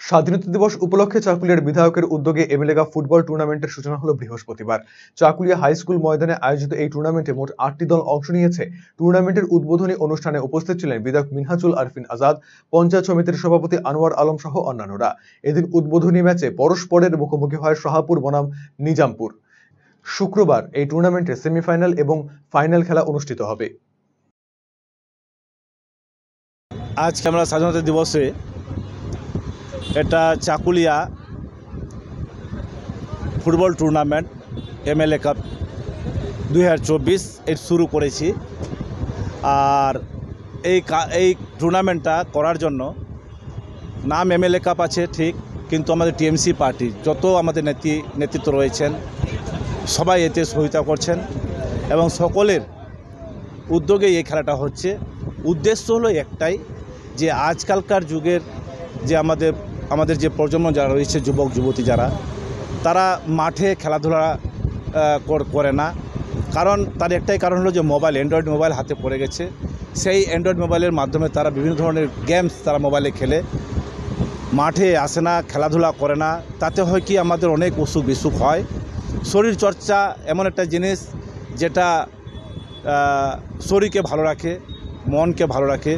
স্বাধীনতা দিবস উপলক্ষে চাকুলিয়ার বিধায়কের উদ্যোগে এমএলএ কাপ ফুটবল টুর্নামেন্টের সূচনা হলো বৃহস্পতিবার। চাকুলিয়া হাই স্কুল ময়দানে আয়োজিত এই টুর্নামেন্টে মোট 8টি দল অংশ নিয়েছে। টুর্নামেন্টের উদ্বোধনী অনুষ্ঠানে উপস্থিত ছিলেন বিধায়ক মিনহাজুল আরফিন আজাদ, পঞ্চায়েত সমিতির সভাপতি আনোয়ার আলম সহ অন্যান্যরা। এদিন উদ্বোধনী ম্যাচে পরস্পরের মুখোমুখি হয় শাহাপুর বনাম নিজামপুর। শুক্রবার এই টুর্নামেন্টে সেমিফাইনাল এবং ফাইনাল খেলা অনুষ্ঠিত হবে। আজকে আমরা স্বাধীনতা দিবসে এটা Chakulia football tournament MLA cup 2024 এর শুরু করেছি। আর এই টুর্নামেন্টটা করার জন্য নাম এমএলএ কাপ আছে ঠিক, কিন্তু আমাদের টিএমসি পার্টি যত আমাদের নেতৃত্ব রয়েছেন সবাই এতে সহায়তা করছেন এবং সকলের উদ্যোগেই এই খেলাটা হচ্ছে। উদ্দেশ্য হলো একটাই, যে আজকালকার যুগের যে আমাদের যে প্রজন্ম যারা রয়েছে, যুবক যুবতী যারা, তারা মাঠে খেলাধুলা করে না। কারণ তার একটাই কারণ হলো যে মোবাইল, অ্যান্ড্রয়েড মোবাইল হাতে পড়ে গেছে। সেই অ্যান্ড্রয়েড মোবাইলের মাধ্যমে তারা বিভিন্ন ধরনের গেমস তারা মোবাইলে খেলে, মাঠে আসে না, খেলাধুলা করে না। তাতে হয় কি, আমাদের অনেক অসুখ বিসুখ হয়। শরীর চর্চা এমন একটা জিনিস যেটা শরীরকে ভালো রাখে, মনকে ভালো রাখে।